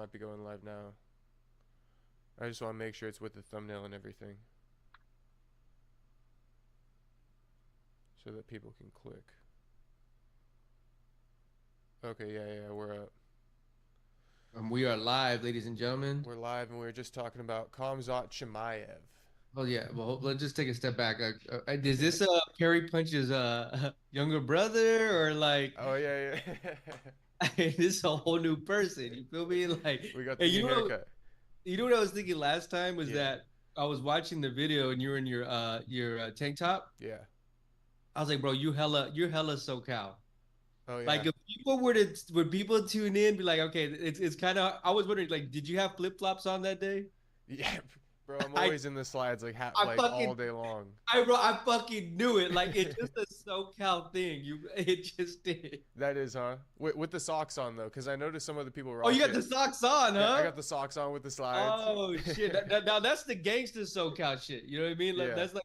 might be going live now. I just want to make sure it's with the thumbnail and everything, so that people can click. Okay, yeah, we're up. We are live, ladies and gentlemen. We're live, and we were just talking about Khamzat Chimaev. Oh yeah, well let's just take a step back. Is this Parry Punch's younger brother or like Oh yeah. this is a whole new person? You feel me? Like, We got hey, the new haircut. you know what I was thinking last time was Yeah, that I was watching the video and you were in your tank top. yeah. I was like, bro, you're hella SoCal. Oh Like yeah. if people were to would people tune in, be like, okay, it's kind of. I was wondering, like, did you have flip flops on that day? Yeah, bro. I'm I always in the slides like I like all fucking day long. I fucking knew it. Like it's just a SoCal thing. It just did. That is, huh? With the socks on though, because I noticed some of the people Oh, you rock got the it. socks on, Yeah, I huh? got the socks on with the slides. Oh shit! Now that's the gangster SoCal shit. You know what I mean? Like, Yeah, that's like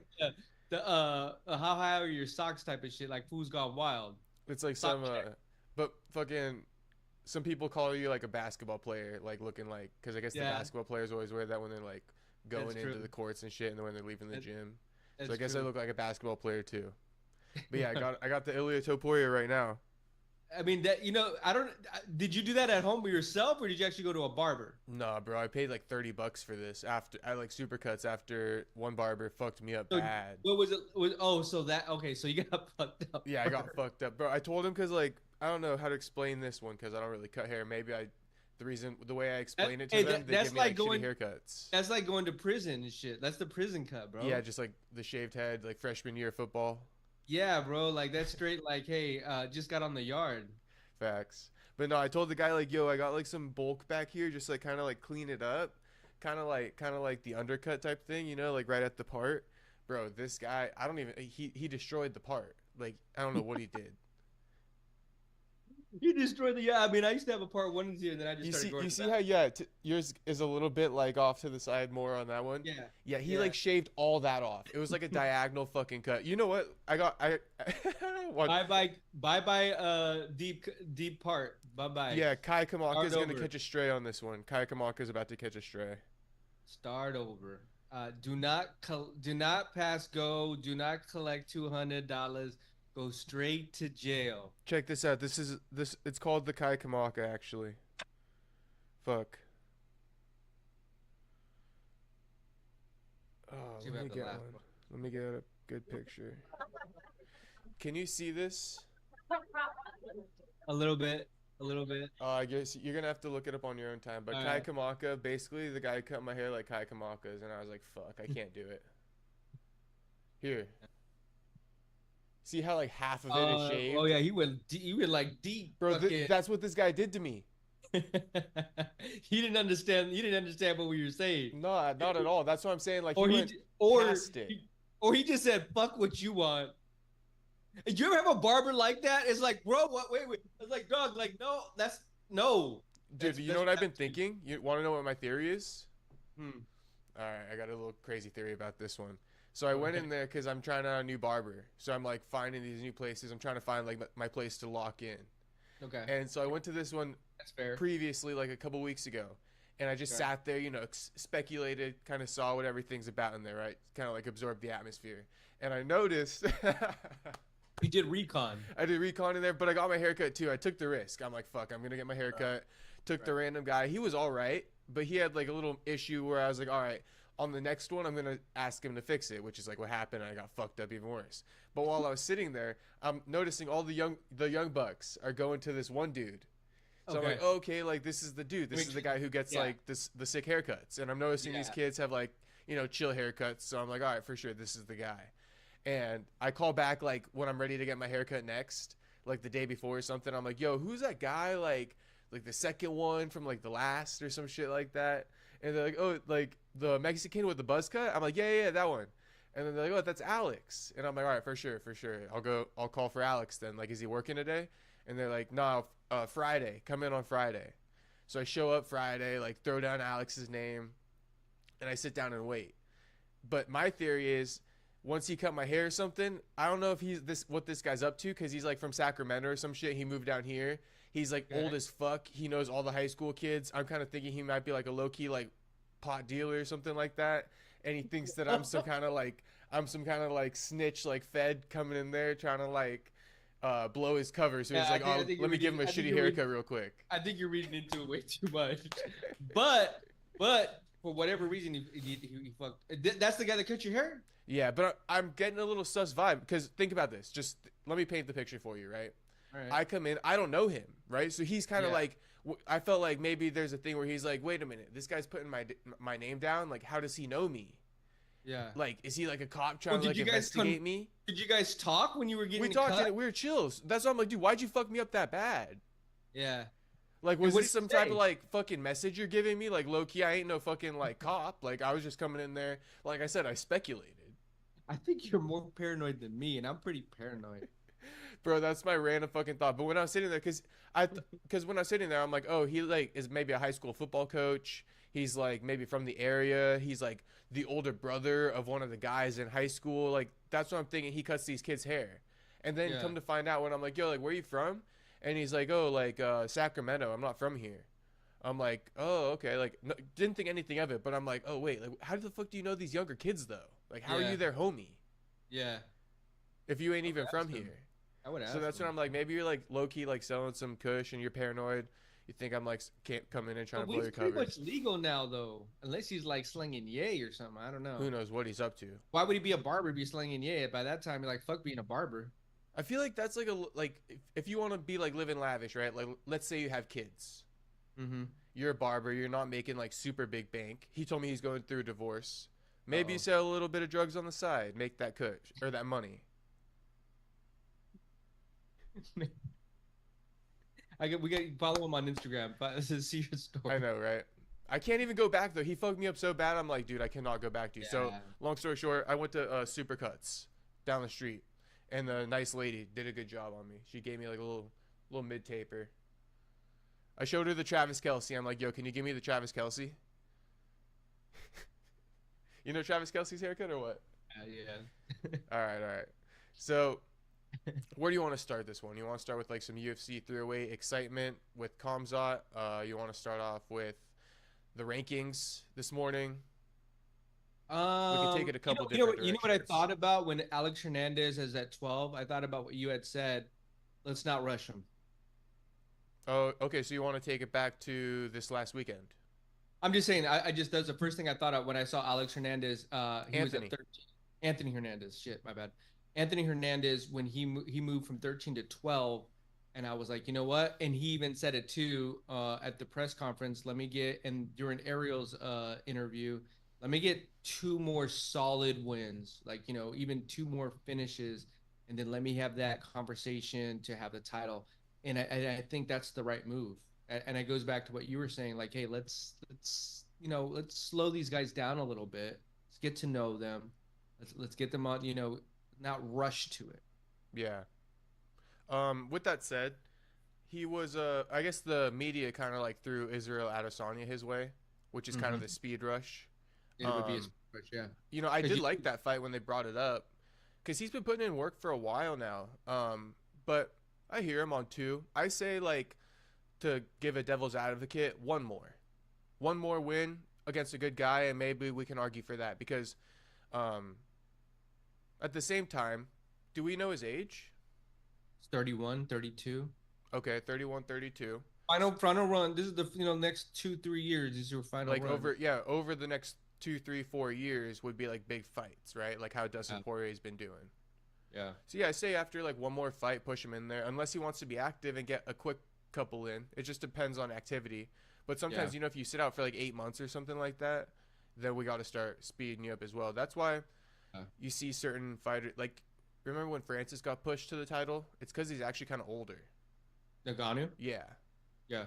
how high are your socks type of shit. Like Fool's Gone Wild. it's like Sock some check. but fucking some people call you like a basketball player, like looking like, because I guess the Yeah, basketball players always wear that when they're like that's going into true. the courts and shit, and then when they're leaving the That, gym. So I that's guess I true. look like a basketball player too. But yeah, I got the Ilya Topuria right now. I mean that I don't. Did you do that at home by yourself, or did you actually go to a barber? Nah, bro, I paid like $30 for this after I like supercuts after one barber fucked me up So bad. what was it? Oh, so that okay? So you got fucked up Yeah, I got first. fucked up, bro. I told him because like I don't know how to explain this one because I don't really cut hair. Maybe the way I explain it to Hey, them, they give that's me like like shitty going. haircuts. That's like going to prison and shit. That's the prison cut, Yeah, bro. just like the shaved head, like freshman year football. Yeah, bro. Like that's straight. Like, hey, just got on the yard. Facts. But no, I told the guy like, yo, I got like some bulk back here, just like kind of like clean it up, kind of like the undercut type thing, like right at the part. Bro, this guy, I don't even he destroyed the part. Like I don't know what he did. You destroyed the. Yeah, I mean, I used to have a part one and two, and then I just You started see, growing you it see back. how yeah, yours is a little bit like off to the side more on that one. Yeah, Yeah, he yeah. like shaved all that off. It was like a diagonal fucking cut. You know what? I what? Bye, bye. Deep part. Bye, bye. Yeah, Kai Kamaka Start is gonna over. catch a stray on this one. Kai Kamaka is about to catch a stray. Start over. Do not pass go. Do not collect $200. Go straight to jail. Check this out. This. It's called the Kai Kamaka actually. Fuck. Oh, See if let I me have the get laugh. one. Let me get a good picture. Can you see this? A little bit. A little bit. I guess you're gonna have to look it up on your own time. But All Kai right. Kamaka, basically the guy cut my hair like Kai Kamaka's, and I was like, fuck, I can't do it. Here, see how like half of it is Oh shaved, yeah, he went like deep bro. fucking. That's what this guy did to me. He didn't understand. He didn't understand what we were saying. No, not at all. That's what I'm saying. Like he Or went he or past it. or he just said, "Fuck what you want." Did you ever have a barber like that? It's like, bro, what? Wait. It's like, dog. Like, no, that's no. Dude, you know That's what I've bad been too. thinking? You want to know what my theory is? Hmm. All right, I got a little crazy theory about this one. So I Go went ahead. in there because I'm trying out a new barber. So I'm like finding these new places. I'm trying to find like my place to lock in. Okay, And so I went to this one that's fair. previously, like a couple weeks ago, and I just Okay. sat there, speculated, kind of saw what everything's about in there, right? Kind of like absorbed the atmosphere. And I noticed You did recon. I did recon in there, but I got my haircut too. I took the risk. I'm like, fuck, I'm gonna get my Right. haircut. Took the Right. random guy. He was all right, but he had like a little issue where I was like, all right, on the next one, I'm gonna ask him to fix it, which is like what happened. And I got fucked up even worse. But while I was sitting there, I'm noticing all the young bucks are going to this one dude. So I'm Okay. like, oh, okay, like this is the dude. This Make is the sure- guy who gets Yeah. like the sick haircuts. And I'm noticing these Yeah. kids have like, chill haircuts. So I'm like, all right, for sure, this is the guy. And I call back like when I'm ready to get my haircut next, like the day before or something. I'm like, yo, who's that guy? Like the second one from like the last or some shit like that. And they're like, oh, like the Mexican with the buzz cut. I'm like, yeah, that one. And then they're like, oh, that's Alex. And I'm like, all right, for sure, for sure. I'll call for Alex then. Like, is he working today? And they're like, no, Friday. Come in on Friday. So I show up Friday, like throw down Alex's name, and I sit down and wait. But my theory is, once he cut my hair or something, I don't know if he's what this guy's up to because he's like from Sacramento or some shit. He moved down here. He's like old as fuck. He knows all the high school kids. I'm kind of thinking he might be like a low key like pot dealer or something like that. And he thinks that I'm some kind of like snitch like Fed coming in there trying to like blow his cover. So he's like, oh, let me give him a shitty haircut real quick. I think you're reading into it way too much. But for whatever reason, he fucked. That's the guy that cut your hair? Yeah, but I'm getting a little sus vibe because think about this. Just let me paint the picture for you, right? All right. I come in, I don't know him, right? So he's kind of like, I felt like maybe there's a thing where he's like, wait a minute, this guy's putting my name down. Like, how does he know me? Yeah. Like, is he like a cop trying to like investigate me? Did you guys talk when you were getting? We talked and we were chills. That's why I'm like, dude, why'd you fuck me up that bad? Yeah. Like, was this some type of like fucking message you're giving me? Like, low key, I ain't no fucking like cop. Like, I was just coming in there. Like I said, I speculated. I think you're more paranoid than me, and I'm pretty paranoid. Bro, that's my random fucking thought. But when I was sitting there, because when I was sitting there, I'm like, oh, he like is maybe a high school football coach. He's like maybe from the area. He's like the older brother of one of the guys in high school. Like that's what I'm thinking. He cuts these kids' hair, and then come to find out when I'm like, yo, like where are you from? And he's like, oh, like Sacramento. I'm not from here. I'm like, oh, okay. Like no, didn't think anything of it, but I'm like, oh wait, like how the fuck do you know these younger kids though? Like how are you their homie? Yeah. If you ain't even from here. I would ask. So that's when I'm like, maybe you're like low key like selling some kush and you're paranoid. You think I'm like can't come in and trying to blow your cover. He's pretty much legal now though, unless he's like slinging yay or something. I don't know. Who knows what he's up to? Why would he be a barber? Be slinging yay? By that time, you're like, fuck being a barber. I feel like that's like if you want to be like living lavish, right? Like let's say you have kids. Mm-hmm. You're a barber. You're not making like super big bank. He told me he's going through a divorce. Maybe you sell a little bit of drugs on the side, make that kush or that money. We got to follow him on Instagram. See your story. I know, right? I can't even go back though. He fucked me up so bad. I'm like, dude, I cannot go back to you. Yeah. So long story short, I went to Supercuts down the street, and the nice lady did a good job on me. She gave me like a little mid taper. I showed her the Travis Kelce. I'm like, yo, can you give me the Travis Kelce? You know Travis Kelce's haircut or what? Yeah. All right. So, where do you want to start this one? You want to start with like some UFC 308 excitement with Kamzat? You want to start off with the rankings this morning? We can take it a couple different directions. You know what I thought about when Alex Hernandez is at 12? I thought about what you had said. Let's not rush him. Oh, okay. So you want to take it back to this last weekend? I'm just saying. That's the first thing I thought of when I saw Alex Hernandez. He was at 13. Anthony Hernandez. Shit, my bad. Anthony Hernandez, when he moved from 13 to 12, and I was like, you know what? And he even said it too at the press conference. And during Ariel's interview, let me get 2 more solid wins, like even 2 more finishes, and then let me have that conversation to have the title. And I think that's the right move. And it goes back to what you were saying, like, hey, let's slow these guys down a little bit. Let's get to know them. Let's get them on, not rush to it. Yeah. With that said, he was I guess the media kind of like threw Israel Adesanya his way, which is kind of the speed rush. It would be a speed rush, yeah. I did like that fight when they brought it up, because he's been putting in work for a while now. But I hear him on 2. I say, like, to give a devil's advocate, one more win against a good guy, and maybe we can argue for that, because at the same time, do we know his age? It's 31, 32. Okay, 31, 32. Final run. This is the next 2-3 years is your final run. Over the next 2, 3, 4 years would be like big fights, right? Like how Dustin Poirier's been doing. Yeah. So yeah, I say after like one more fight, push him in there, unless he wants to be active and get a quick couple in. It just depends on activity. But sometimes if you sit out for like 8 months or something like that, then we got to start speeding you up as well. That's why you see certain fighters, like, remember when Francis got pushed to the title? It's because he's actually kind of older. Nagano? Yeah. Yeah,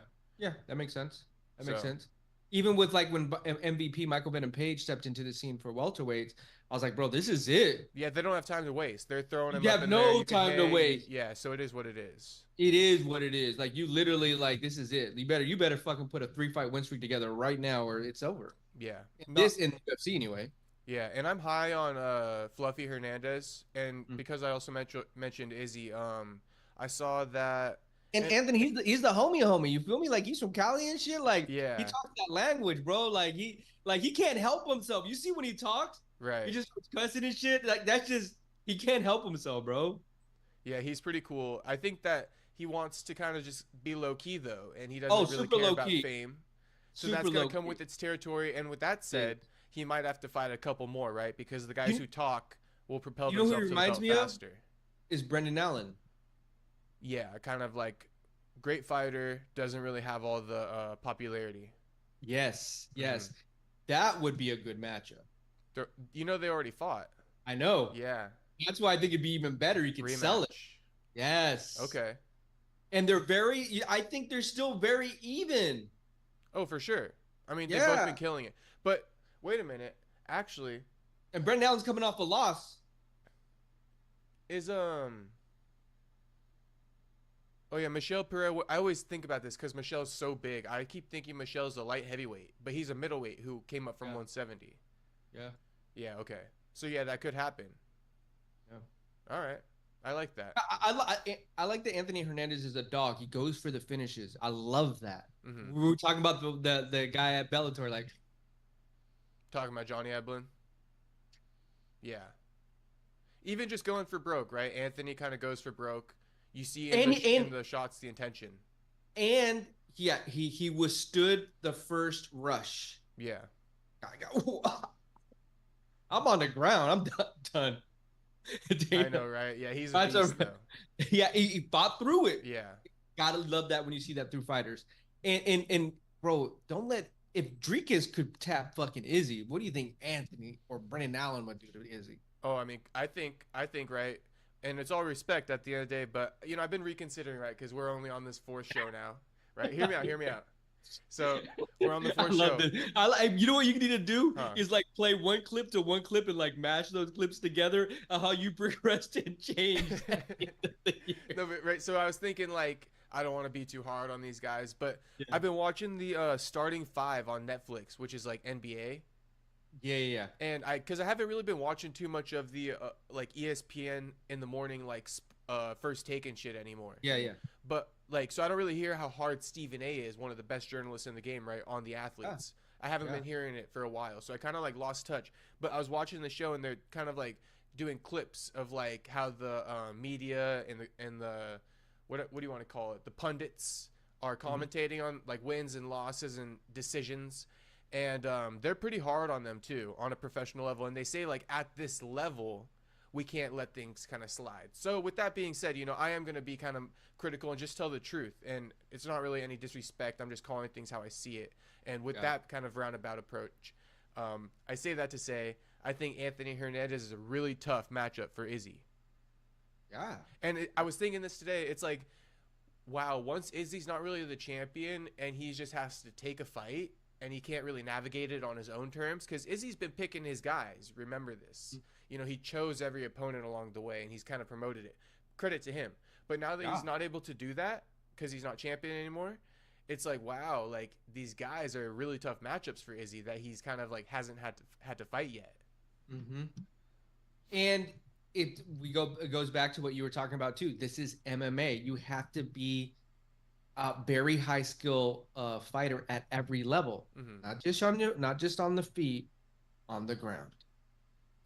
that makes sense. That makes sense. Even with like when MVP Michael Venom Page stepped into the scene for welterweights, I was like, bro, this is it. Yeah, they don't have time to waste. They're throwing him. You have no time to waste. Yeah, so it is what it is. It is what it is. Like, you literally, like, this is it. You better fucking put a 3-fight win streak together right now, or it's over. Yeah. In the UFC anyway. Yeah, and I'm high on Fluffy Hernandez, and because I also mentioned Izzy, I saw that And Anthony, he's the homie. You feel me? Like he's from Cali and shit. Like he yeah, talks that language, bro. Like he can't help himself. You see when he talks, he right. just starts cussing and shit. Like that's just he can't help himself, bro. Yeah, he's pretty cool. I think that he wants to kind of just be low key though, and he Oh, doesn't really super care low about key. fame. So Super that's gonna low come key. with its territory. And with that Dude. said, he might have to fight a couple more, right? Because the guys You, who talk will propel you know who he themselves to the reminds belt me of? faster. Is Brendan Allen. Yeah, kind of like great fighter, doesn't really have all the popularity. Yes, Mm-hmm. yes. That would be a good matchup. They already fought. I know. Yeah, That's why I think it'd be even better. You could sell it. rematch. Yes. Okay. And I think they're still very even. Oh, for sure. I mean, they've both Yeah. been killing it. But wait a minute. Actually, And Brendan Allen's coming off a loss. is Oh yeah, Michelle Pereira. I always think about this because Michelle's so big. I keep thinking Michelle's a light heavyweight, but he's a middleweight who came up from Yeah. 170. Yeah. Yeah. Okay. So yeah, that could happen. Yeah. All right. I like that. I like that Anthony Hernandez is a dog. He goes for the finishes. I love that. Mm-hmm. We were talking about the guy at Bellator, like Talking about Johnny Eblen. Yeah. Even just going for broke, right? Anthony kind of goes for broke. You see in the shots the intention. And yeah, he withstood the first rush. Yeah. I'm on the ground. I'm done. I know, right? Yeah, he's a beast, though. Yeah, he fought through it. Yeah. Gotta love that when you see that through fighters. And bro, don't let if Dricus could tap fucking Izzy, what do you think Anthony or Brendan Allen would do to Izzy? Oh, I mean, I think right, and it's all respect at the end of the day. But I've been reconsidering, right, because we're only on this fourth show now, right? Hear me out. So we're on the fourth show. You know what you need to do is like play one clip to one clip and like mash those clips together. How you progressed and changed. No, but, right. So I was thinking like I don't want to be too hard on these guys, but I've been watching the starting five on Netflix, which is like NBA. Yeah. And because I haven't really been watching too much of the like ESPN in the morning like First Take and shit anymore. Yeah. But like, so I don't really hear how hard Stephen A is, one of the best journalists in the game, right, on the athletes. I haven't been hearing it for a while, so I kind of like lost touch. But I was watching the show, and they're kind of like doing clips of like how the media and the what do you want to call it? The pundits are commentating on like wins and losses and decisions. And they're pretty hard on them too on a professional level, and they say like at this level we can't let things kind of slide. So with that being said, I am going to be kind of critical and just tell the truth, and it's not really any disrespect. I'm just calling things how I see it, and with that kind of roundabout approach, I say that to say I think Anthony Hernandez is a really tough matchup for Izzy. Yeah. And I was thinking this today. It's like, wow, once Izzy's not really the champion and he just has to take a fight, and he can't really navigate it on his own terms, because Izzy's been picking his guys. Remember this. He chose every opponent along the way, and he's kind of promoted it. Credit to him. But now that he's not able to do that because he's not champion anymore, it's like, wow, like these guys are really tough matchups for Izzy that he's kind of like hasn't had to fight yet. Mm-hmm. And it goes back to what you were talking about too. This is MMA. You have to be very high skill fighter at every level, not just on the feet, on the ground.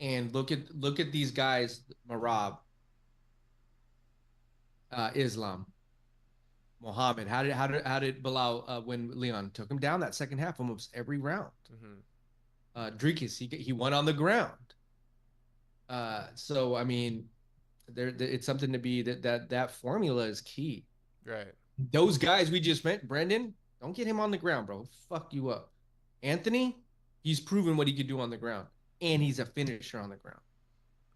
And look at these guys: Marab, Islam, Muhammad. How did Belal win Leon? Took him down that second half almost every round. Dricus, he won on the ground. So I mean, it's something to be that formula is key. Right. Those guys we just met, Brendan, don't get him on the ground, bro. Fuck you up. Anthony, he's proven what he could do on the ground, and he's a finisher on the ground.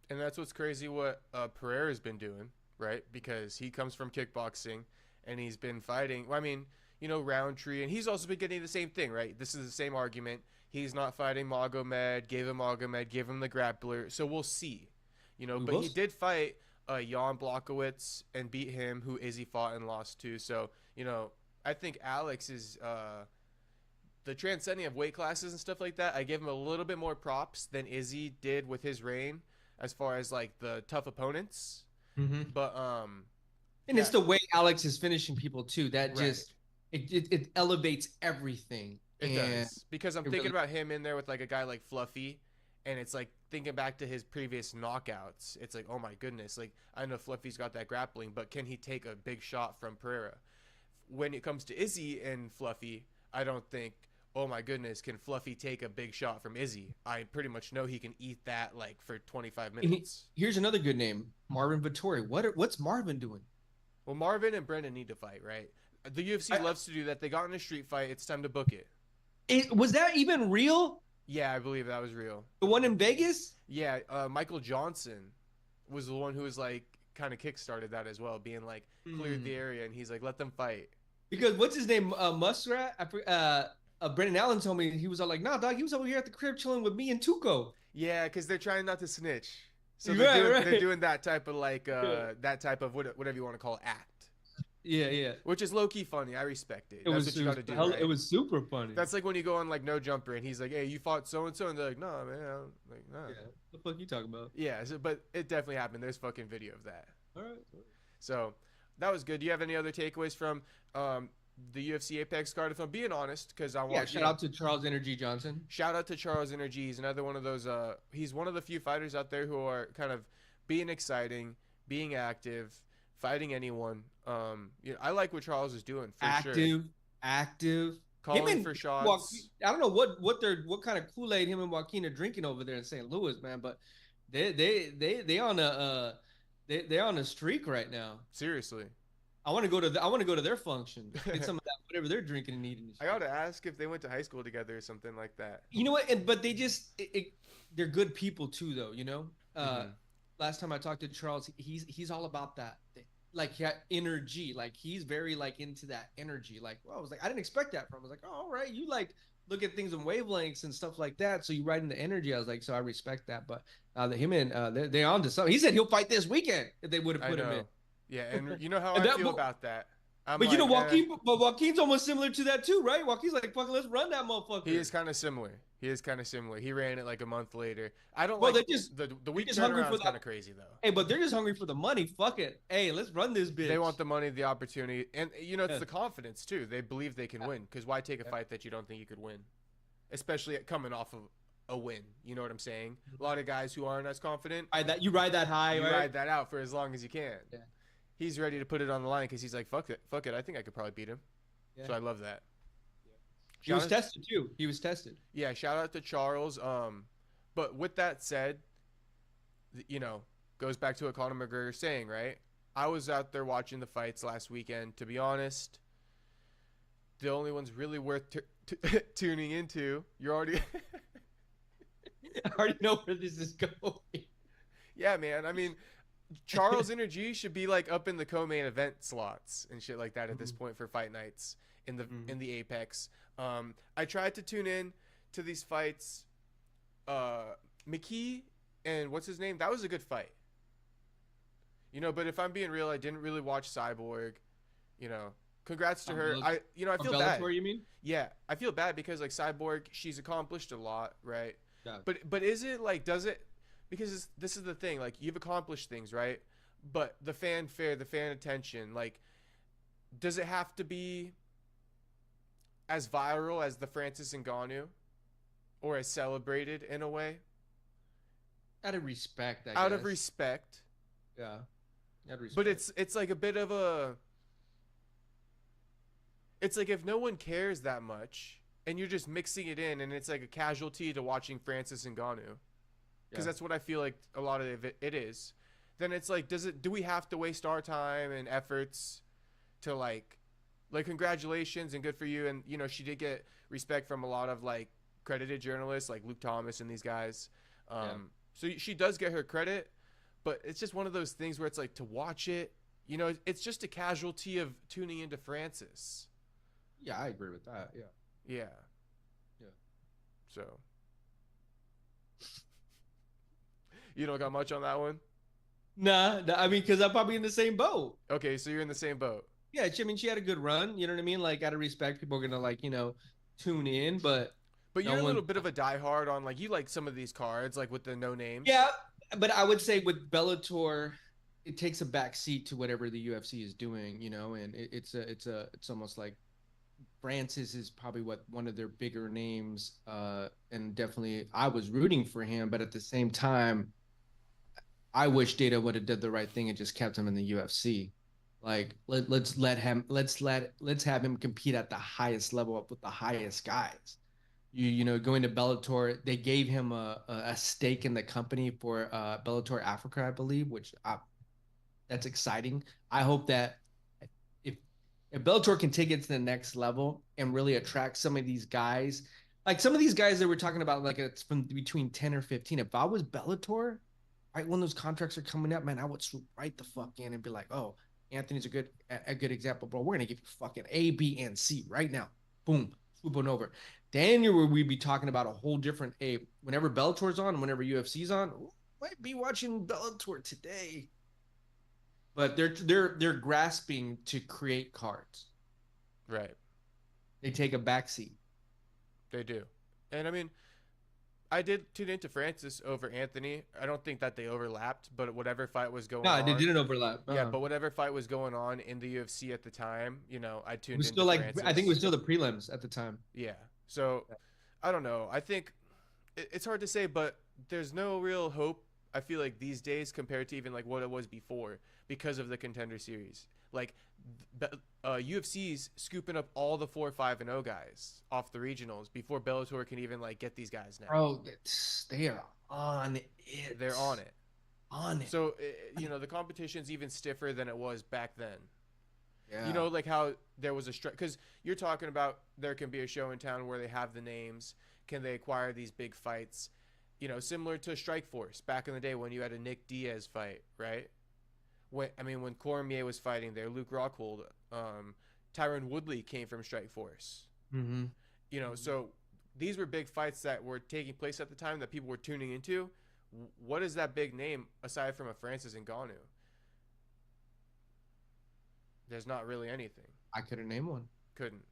And that's what's crazy what Pereira's been doing, right? Because he comes from kickboxing, and he's been fighting. I mean, Rountree, and he's also been getting the same thing, right? This is the same argument. He's not fighting Magomed, gave him the grappler, so we'll see. But he did fight Jan Blachowicz and beat him, who Izzy fought and lost to. So, I think Alex is the transcending of weight classes and stuff like that. I give him a little bit more props than Izzy did with his reign as far as like the tough opponents. But And it's the way Alex is finishing people too. That Right. just it elevates everything. It does, because I'm thinking really about him in there with like a guy like Fluffy, and it's like thinking back to his previous knockouts. It's like, oh my goodness, like I know Fluffy's got that grappling, but can he take a big shot from Pereira? When it comes to Izzy and Fluffy, I don't think, oh my goodness, can Fluffy take a big shot from Izzy? I pretty much know he can eat that like for 25 minutes. Here's another good name, Marvin Vettori. What's Marvin doing? Well, Marvin and Brendan need to fight, right? The UFC loves to do that. They got in a street fight. It's time to book it. Was that even real? Yeah, I believe that was real. The one in Vegas? Yeah, Michael Johnson was the one who was like kind of kickstarted that as well, being like cleared the area, and he's like, let them fight. Because what's his name? Muskrat? Brendan Allen told me he was all like, nah, dog, he was over here at the crib chilling with me and Tuco. Yeah, because they're trying not to snitch. So Right, they're doing that type of like that type of whatever you want to call it, act. Yeah. Which is low key funny. I respect it. That's what you got to do. Right? It was super funny. That's like when you go on like No Jumper and he's like, "Hey, you fought so and so," and they're like, "No, man, like, nah." Yeah. What the fuck you talking about? Yeah, but it definitely happened. There's fucking video of that. All right. So that was good. Do you have any other takeaways from the UFC Apex card? If I'm being honest, because I want. Yeah. Shout out to Charles Energy Johnson. Shout out to Charles Energy. He's another one of those. He's one of the few fighters out there who are kind of being exciting, being active, fighting anyone. I like what Charles is doing for sure. Active. Calling for shots. I don't know what kind of Kool-Aid him and Joaquin are drinking over there in St. Louis, man, but they on a streak right now. Seriously. I want to go to their function. Get some of that whatever they're drinking and eating. I gotta ask if they went to high school together or something like that. You know what? But they just they're good people too, though. You know. Last time I talked to Charles, he's all about that. Like energy, like he's very like into that energy. Like, well, I was like, I didn't expect that from him. I was like, oh, all right, you like look at things in wavelengths and stuff like that. So you ride into energy. I was like, so I respect that. But him and they're on to something. He said he'll fight this weekend if they would have put him in. Yeah, and you know how I feel about that. But you know, Joaquin's almost similar to that too, right? Joaquin's like, fucking, let's run that motherfucker. He is kind of similar. He ran it like a month later. I don't well, like the week turnaround is kind of crazy though. Hey, but they're just hungry for the money. Fuck it. Hey, let's run this bitch. They want the money, the opportunity, and it's the confidence too. They believe they can win. Because why take a fight that you don't think you could win, especially coming off of a win? You know what I'm saying? A lot of guys who aren't as confident. You ride that high. You ride that out for as long as you can. Yeah. He's ready to put it on the line because he's like, fuck it. I think I could probably beat him. Yeah. So I love that. He was tested too. Yeah, shout out to Charles. But with that said, goes back to what Conor McGregor's saying, right? I was out there watching the fights last weekend. To be honest, the only ones really worth tuning into. You're already. I already know where this is going. Yeah, man. I mean, Charles Energy should be like up in the co-main event slots and shit like that at this point for fight nights in the Apex. I tried to tune in to these fights. McKee and what's his name? That was a good fight. But if I'm being real, I didn't really watch Cyborg. Congrats to her. I feel bad. You mean? Yeah, I feel bad because like Cyborg, she's accomplished a lot, right? Yeah. But is it like, does it? Because this is the thing, like you've accomplished things, right? But the fanfare, the fan attention, like, does it have to be as viral as the Francis Ngannou, or as celebrated in a way? Out of respect, Out of respect. Yeah. Out of respect. But it's like a bit of a. It's like if no one cares that much, and you're just mixing it in, and it's like a casualty to watching Francis Ngannou. Because that's what I feel like a lot of it is. Then it's like, do we have to waste our time and efforts to like congratulations and good for you? And she did get respect from a lot of like credited journalists like Luke Thomas and these guys. So she does get her credit, but it's just one of those things where it's like to watch it, it's just a casualty of tuning into Francis. Yeah, I agree with that. Yeah. So. You don't got much on that one? Nah, I mean, because I'm probably in the same boat. Okay, so you're in the same boat. Yeah, I mean, she had a good run. You know what I mean? Like, out of respect, people are going to, like, tune in, but you're a little bit of a diehard on, like, you like some of these cards, like, with the no names. Yeah, but I would say with Bellator, it takes a back seat to whatever the UFC is doing, you know, and it's almost like Francis is probably one of their bigger names, and definitely I was rooting for him, but at the same time, I wish Data would have did the right thing and just kept him in the UFC. Like let's have him compete at the highest level up with the highest guys. You know, going to Bellator, they gave him a stake in the company for Bellator Africa, I believe, that's exciting. I hope that if if Bellator can take it to the next level and really attract some of these guys, like some of these guys that we're talking about, like it's from between 10 or 15. If I was Bellator, right when those contracts are coming up, man, I would swoop right the fuck in and be like, oh, Anthony's a good example, bro. We're gonna give you fucking A, B, and C right now. Boom, swoop on over. Daniel, we'd be talking about a whole different A. Whenever Bellator's on, whenever UFC's on, might be watching Bellator today. But they're grasping to create cards. Right. They take a backseat. They do. And I mean, I did tune into Francis over Anthony. I don't think that they overlapped, but whatever fight was going on. No, they didn't overlap. Yeah, but whatever fight was going on in the UFC at the time, you know, I tuned into still like Francis. I think it was still the prelims at the time. Yeah. So, I don't know. I think it's hard to say, but there's no real hope, I feel like, these days compared to even like what it was before because of the Contender Series. Like, UFC's scooping up all the 4-5-0 guys off the regionals before Bellator can even like get these guys now. Bro, they are on it. They're on it. On it. So, you know, the competition's even stiffer than it was back then. Yeah. You know, like how there was a strike, because you're talking about there can be a show in town where they have the names. Can they acquire these big fights? You know, similar to Strikeforce back in the day when you had a Nick Diaz fight, right? When Cormier was fighting there, Luke Rockhold, Tyron Woodley came from Strikeforce. Mm-hmm. You know, so these were big fights that were taking place at the time that people were tuning into. What is that big name aside from a Francis Ngannou? There's not really anything. I couldn't name one. Couldn't.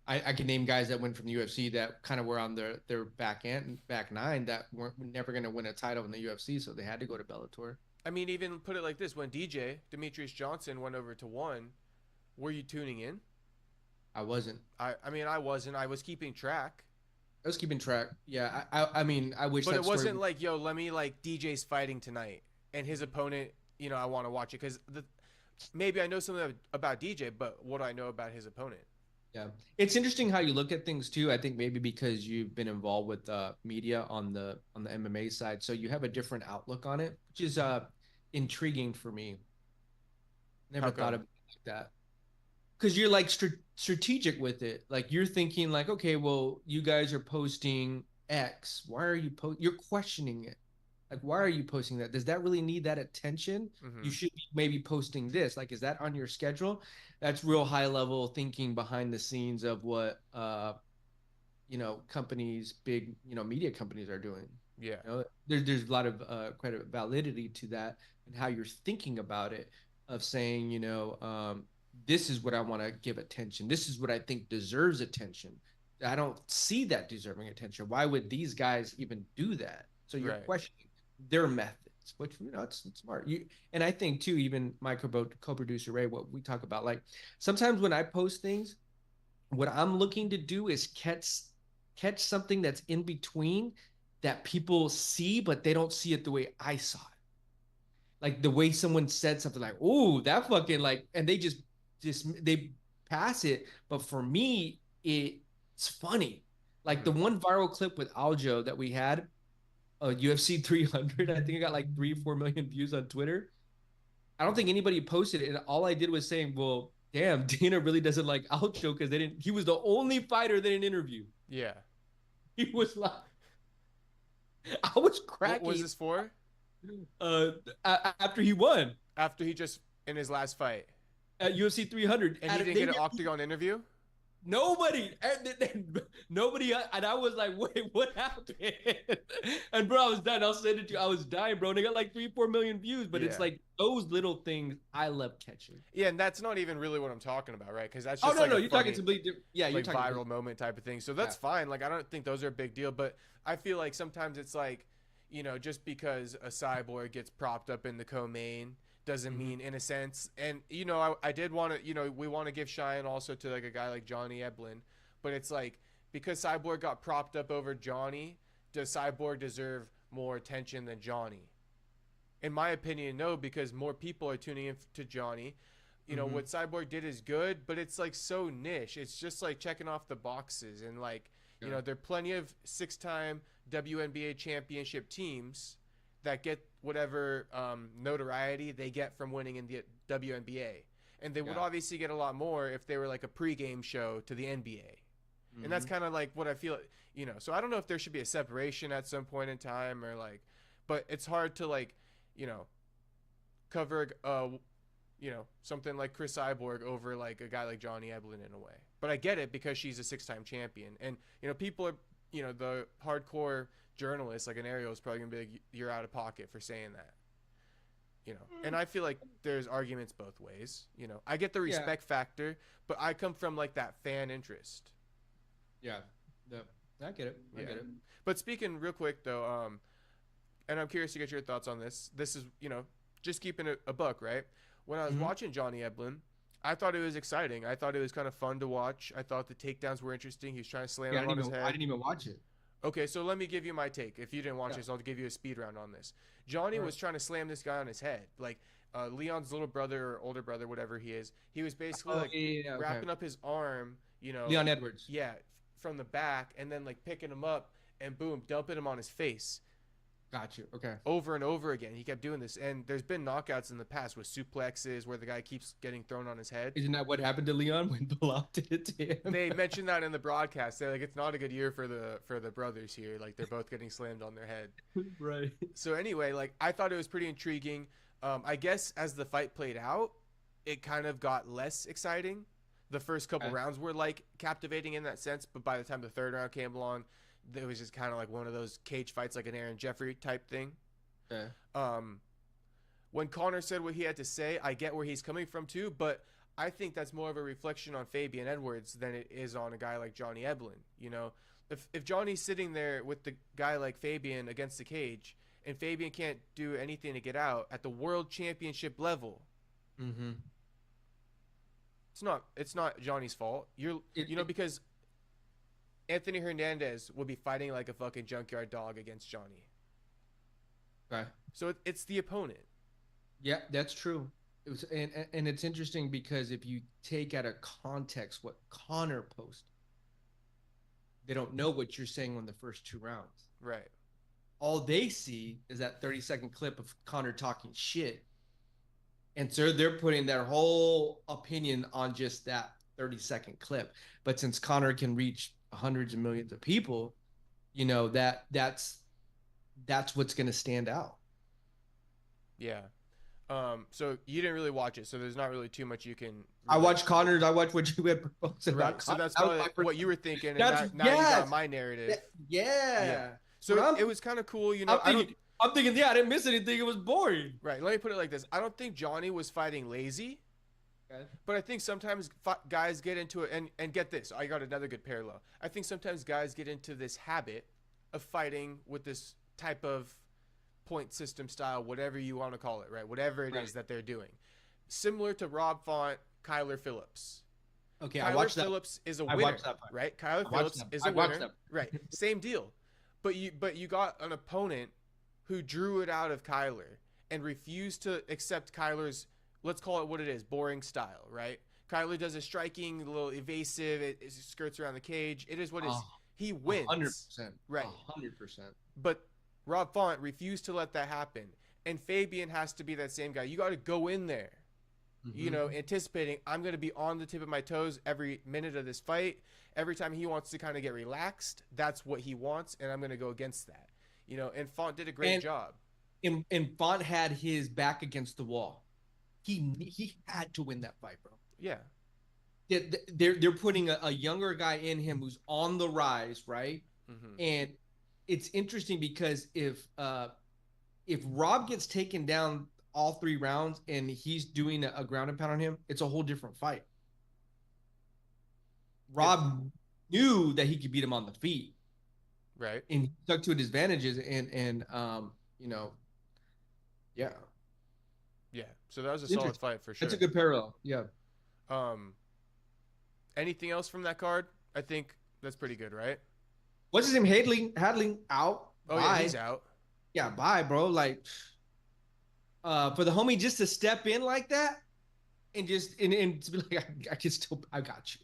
I could name guys that went from the UFC that kind of were on their back nine that weren't never going to win a title in the UFC, so they had to go to Bellator. I mean, even put it like this: when Demetrius Johnson went over to ONE, were you tuning in? I wasn't. I mean, I wasn't. I was keeping track. I was keeping track. Yeah, I mean, I wish. But it wasn't like, yo, let me like DJ's fighting tonight and his opponent. You know, I want to watch it because maybe I know something about DJ, but what do I know about his opponent? Yeah, it's interesting how you look at things too. I think maybe because you've been involved with media on the MMA side, so you have a different outlook on it, which is intriguing for me. Never thought of it like that. Because you're like strategic with it. Like you're thinking like, okay, well, you guys are posting X. Why are you You're questioning it. Like, why are you posting that? Does that really need that attention? Mm-hmm. You should be maybe posting this. Like, is that on your schedule? That's real high level thinking behind the scenes of what, companies, big, media companies are doing. Yeah. You know, there's a lot of quite validity to that and how you're thinking about it of saying, this is what I want to give attention. This is what I think deserves attention. I don't see that deserving attention. Why would these guys even do that? So you're questioning their methods, which it's smart. And I think too, even my co-producer Ray, what we talk about, like sometimes when I post things, what I'm looking to do is catch something that's in between that people see, but they don't see it the way I saw it. Like the way someone said something like, "Oh, that fucking like," and they just they pass it. But for me, it's funny. Like the one viral clip with Aljo that we had. UFC 300, I think it got like 3-4 million views on Twitter. I don't think anybody posted it, and all I did was saying, "Well, damn, Dana really doesn't like Aljo because he was the only fighter they didn't interview." Yeah, he was like, I was cracking. What was this for? After he won, after he just in his last fight at UFC 300, and he didn't get an octagon interview. Nobody, and I was like, wait, what happened? And bro, I was dying. I'll send it to you. I was dying, bro. And they got like 3-4 million views, but it's like those little things I love catching. Yeah, and that's not even really what I'm talking about, right? Because that's just you're talking completely different. Yeah, you're talking viral moment type of thing. So that's fine. Like I don't think those are a big deal, but I feel like sometimes it's like, just because a Cyborg gets propped up in the co-main doesn't mean in a sense. And, you know, I did want to, you know, we want to give shine also to like a guy like Johnny Eblen, but it's like, because Cyborg got propped up over Johnny, does Cyborg deserve more attention than Johnny? In my opinion, no, because more people are tuning in to Johnny. You know, what Cyborg did is good, but it's like so niche. It's just like checking off the boxes. And like, you know, there are plenty of 6-time WNBA championship teams that get whatever notoriety they get from winning in the WNBA. And they would obviously get a lot more if they were like a pregame show to the NBA. And that's kind of like what I feel, you know. So I don't know if there should be a separation at some point in time or like, but it's hard to like, you know, cover, you know, something like Chris Cyborg over like a guy like Johnny Eblen in a way. But I get it because she's a 6-time champion. And, you know, people are, you know, the hardcore journalists like an Ariel is probably going to be like, you're out of pocket for saying that. You know, and I feel like there's arguments both ways. You know, I get the respect factor, but I come from like that fan interest. Yeah, I get it. I get it. But speaking real quick though, and I'm curious to get your thoughts on this. This is, you know, just keeping it a buck, right? When I was watching Johnny Eblen, I thought it was exciting. I thought it was kind of fun to watch. I thought the takedowns were interesting. He was trying to slam him on his head. I didn't even watch it. Okay, so let me give you my take. If you didn't watch this, I'll give you a speed round on this. Johnny was trying to slam this guy on his head. Like Leon's little brother or older brother, whatever he is. He was basically wrapping up his arm, you know. Leon Edwards. Yeah, from the back, and then like picking him up and boom, dumping him on his face. Got you. Okay. Over and over again. He kept doing this. And there's been knockouts in the past with suplexes where the guy keeps getting thrown on his head. Isn't that what happened to Leon when Belal did it to him? They mentioned that in the broadcast. They're like, it's not a good year for the brothers here. Like, they're both getting slammed on their head. Right. So anyway, like, I thought it was pretty intriguing. I guess as the fight played out, it kind of got less exciting. The first couple rounds were, like, captivating in that sense. But by the time the third round came along, it was just kind of like one of those cage fights, like an Aaron Jeffrey type thing. Okay. When Connor said what he had to say, I get where he's coming from too, but I think that's more of a reflection on Fabian Edwards than it is on a guy like Johnny Eblen. You know, if Johnny's sitting there with the guy like Fabian against the cage, and Fabian can't do anything to get out at the world championship level, it's not Johnny's fault. You know, because Anthony Hernandez will be fighting like a fucking junkyard dog against Johnny. Okay. So it's the opponent. Yeah, that's true. It was, and it's interesting because if you take out of context what Connor posted, they don't know what you're saying on the first 2 rounds. Right. All they see is that 30-second clip of Connor talking shit. And so they're putting their whole opinion on just that 30-second clip. But since Connor can reach hundreds of millions of people, you know, that's what's going to stand out. Yeah. So you didn't really watch it, so there's not really too much you can. I watched Connor's. I watched what you had proposed about. Right. So that's probably what you were thinking, and now you got my narrative. Yeah. So it was kind of cool, you know. I'm thinking, yeah, I didn't miss anything. It was boring. Right. Let me put it like this: I don't think Johnny was fighting lazy. Okay. But I think sometimes guys get into it, and get this, I got another good parallel. I think sometimes guys get into this habit of fighting with this type of point system style, whatever you want to call it, right? Whatever it is that they're doing. Similar to Rob Font, Kyler Phillips. Okay, Kyler Phillips is a winner, right? Kyler Phillips is a winner, right? Same deal. But you got an opponent who drew it out of Kyler and refused to accept Kyler's, let's call it what it is, boring style, right? Kyler does a striking, a little evasive, it skirts around the cage. It is what it is. He wins. 100%. Right. 100%. But Rob Font refused to let that happen. And Fabian has to be that same guy. You got to go in there, you know, anticipating I'm going to be on the tip of my toes every minute of this fight. Every time he wants to kind of get relaxed, that's what he wants, and I'm going to go against that. You know, and Font did a great job. And Font had his back against the wall. He had to win that fight, bro. Yeah. They're putting a younger guy in him who's on the rise, right? And it's interesting because if Rob gets taken down all 3 rounds and he's doing a ground and pound on him, it's a whole different fight. Rob knew that he could beat him on the feet. Right. And he stuck to his advantages and you know, yeah. Yeah. So that was a solid fight for sure. That's a good parallel. Yeah. Anything else from that card? I think that's pretty good, right? What's his name? Hadley out. Oh, bye. yeah, he's out. Yeah, bye, bro. Like, for the homie just to step in like that and just and to be like, I can still, I got you.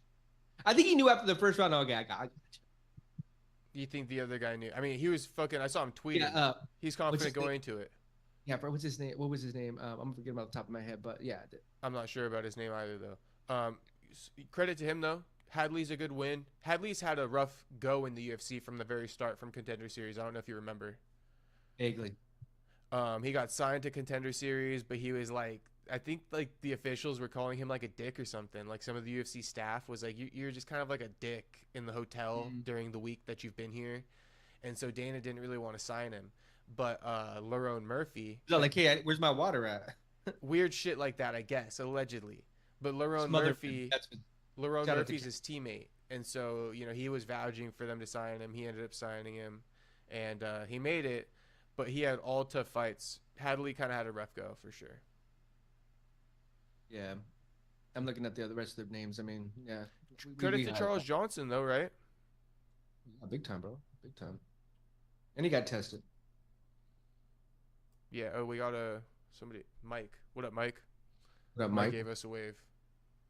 I think he knew after the first round. Okay, I got you. You think the other guy knew? I mean, he was fucking. I saw him tweeting. Yeah, he's confident going into it. Yeah, bro. What's his name? What was his name? I'm forgetting about the top of my head, but yeah. I'm not sure about his name either, though. Credit to him though. Hadley's a good win. Hadley's had a rough go in the UFC from the very start from Contender Series. I don't know if you remember. Vaguely. He got signed to Contender Series, but he was like, I think like the officials were calling him like a dick or something. Like some of the UFC staff was like, you're just kind of like a dick in the hotel during the week that you've been here. And so Dana didn't really want to sign him. But Lerone Murphy. Like, hey, where's my water at? Weird shit like that, I guess, allegedly. But Lerone Murphy's his teammate. And so, you know, he was vouching for them to sign him. He ended up signing him. And he made it. But he had all tough fights. Hadley kind of had a rough go, for sure. Yeah. I'm looking at the rest of their names. I mean, yeah. Credit to Charles Johnson, though, right? Yeah, big time, bro. Big time. And he got tested. Yeah. Oh, we got somebody. Mike. What up, Mike? What up, Mike? Gave us a wave.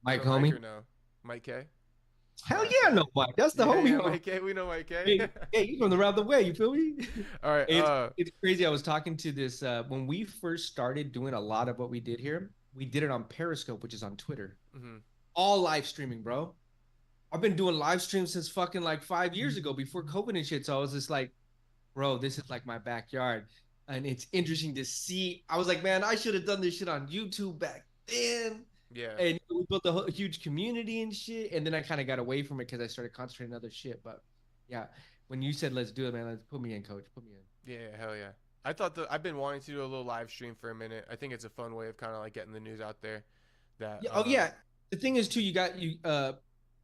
Mike, homie? Mike or no? Mike K? Hell yeah, no Mike. That's the homie. Yeah, Mike K. We know Mike K. Hey, you from around the way. You feel me? All right. It's crazy. I was talking to this when we first started doing a lot of what we did here. We did it on Periscope, which is on Twitter. Mm-hmm. All live streaming, bro. I've been doing live streams since fucking like 5 years ago before COVID and shit. So I was just like, bro, this is like my backyard. And it's interesting to see. I was like, man, I should have done this shit on YouTube back then. Yeah. And we built a huge community and shit. And then I kind of got away from it because I started concentrating on other shit. But yeah, when you said let's do it, man, let's put me in, coach. Put me in. Yeah, hell yeah. I thought I've been wanting to do a little live stream for a minute. I think it's a fun way of kind of like getting the news out there. That yeah, yeah. The thing is too,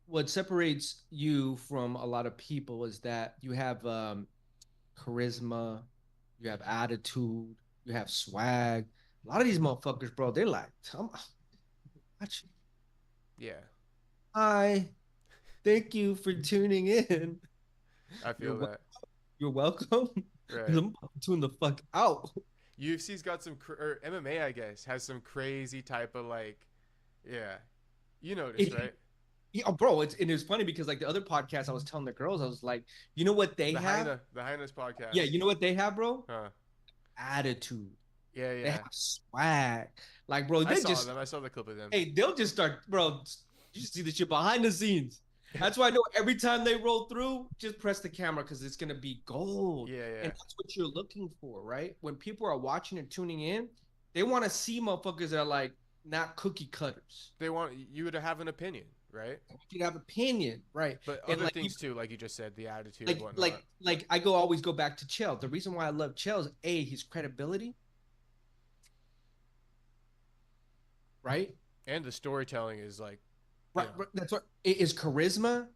what separates you from a lot of people is that you have charisma, you have attitude, you have swag. A lot of these motherfuckers, bro, they're like, watch. Yeah. Hi. Thank you for tuning in. I feel that. You're welcome. Right. I'm about to tune the fuck out. UFC's got some, or MMA, I guess, has some crazy type of like, yeah. You noticed, right? Yeah, bro, it was funny because like the other podcast I was telling the girls, I was like, you know what they have? The Highness podcast. Yeah, you know what they have, bro? Huh. Attitude. Yeah, yeah. They have swag. Like, bro, I saw the clip of them. Hey, they'll just start, bro. You see the shit behind the scenes. That's why I know every time they roll through, just press the camera because it's gonna be gold. Yeah, yeah. And that's what you're looking for, right? When people are watching and tuning in, they want to see motherfuckers that are like not cookie cutters. They want you to have an opinion, right? You to have opinion, right? But other things too, like you just said, the attitude, like, and whatnot. Like I always go back to Chael. The reason why I love Chael is his credibility, right? And the storytelling is like, right. That's what it is. Charisma.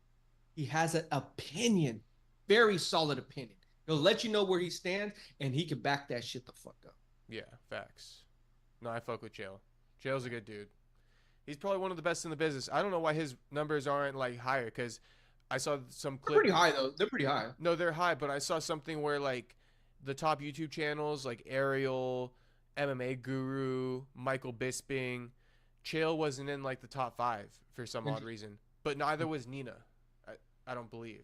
He has an opinion, very solid opinion. He'll let you know where he stands, and he can back that shit the fuck up. Yeah, facts. No, I fuck with Chael. Chael's a good dude. He's probably one of the best in the business. I don't know why his numbers aren't like higher because I saw some clip. They're pretty high though. They're pretty high. No, they're high, but I saw something where like the top YouTube channels like Ariel, MMA Guru, Michael Bisping, Chael wasn't in like the top 5 for some odd reason. But neither was Nina. I don't believe.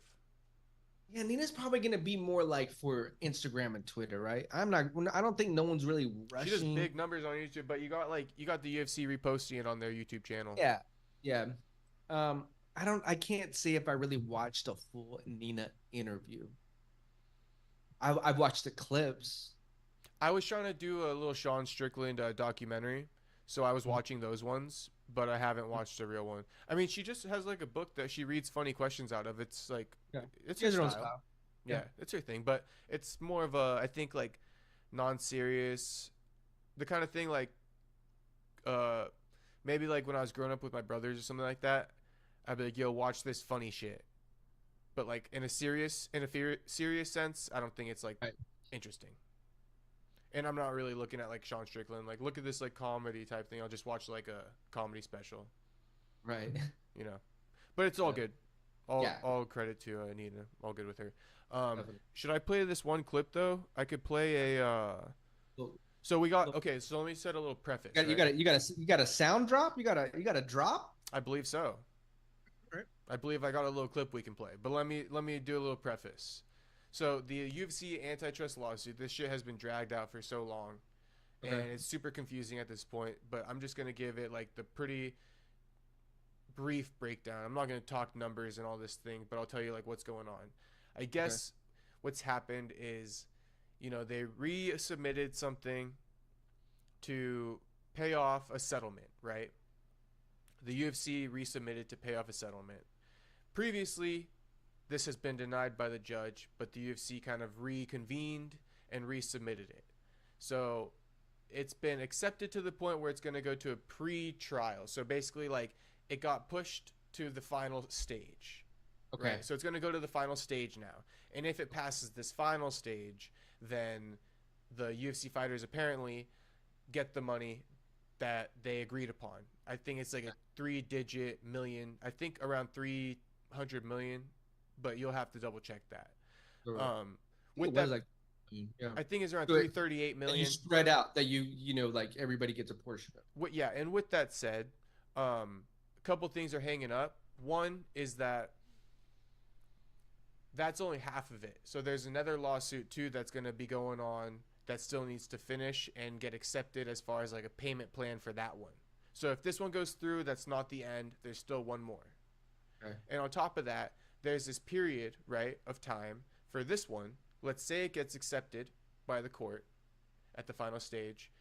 Yeah, Nina's probably gonna be more like for Instagram and Twitter, right? I don't think no one's really rushing. She does big numbers on YouTube, but you got the UFC reposting it on their YouTube channel. Yeah, yeah. I can't say if I really watched a full Nina interview. I've watched the clips. I was trying to do a little Sean Strickland documentary, so I was watching those ones, but I haven't watched a real one. I mean, she just has like a book that she reads funny questions out of. It's like, it's her style. Yeah, it's her thing, but it's more of a, I think like non-serious, the kind of thing like, maybe like when I was growing up with my brothers or something like that, I'd be like, yo, watch this funny shit. But like in a serious sense, I don't think it's like interesting. And I'm not really looking at like Sean Strickland. Like, look at this like comedy type thing. I'll just watch like a comedy special. Right. You know, but it's all good. All Yeah. credit to Nina. All good with her. Definitely. Should I play this one clip though? I could play a. Look, So we got look, okay. So let me set a little preface. you got a sound drop. You got a drop. I believe so. Right. I believe I got a little clip we can play. But let me do a little preface. So the UFC antitrust lawsuit, this shit has been dragged out for so long, and it's super confusing at this point. But I'm just gonna give it like the pretty brief breakdown. I'm not gonna talk numbers and all this thing, but I'll tell you like what's going on. I guess what's happened is, they resubmitted something to pay off a settlement, right? The UFC resubmitted to pay off a settlement. Previously, this has been denied by the judge, but the UFC kind of reconvened and resubmitted it. So it's been accepted to the point where it's going to go to a pre-trial. So basically, like, it got pushed to the final stage. Okay. Right? So it's going to go to the final stage now. And if it passes this final stage, then the UFC fighters apparently get the money that they agreed upon. I think it's like a 3-digit million. I think around 300 million, but you'll have to double check that. With that, I think it's around 338 million. You spread out that like everybody gets a portion of it. Yeah, and with that said, a couple things are hanging up. One is that's only half of it. So there's another lawsuit too that's going to be going on that still needs to finish and get accepted as far as like a payment plan for that one. So if this one goes through, that's not the end. There's still one more. Okay. And on top of that, there's this period, right, of time for this one. Let's say it gets accepted by the court at the final stage.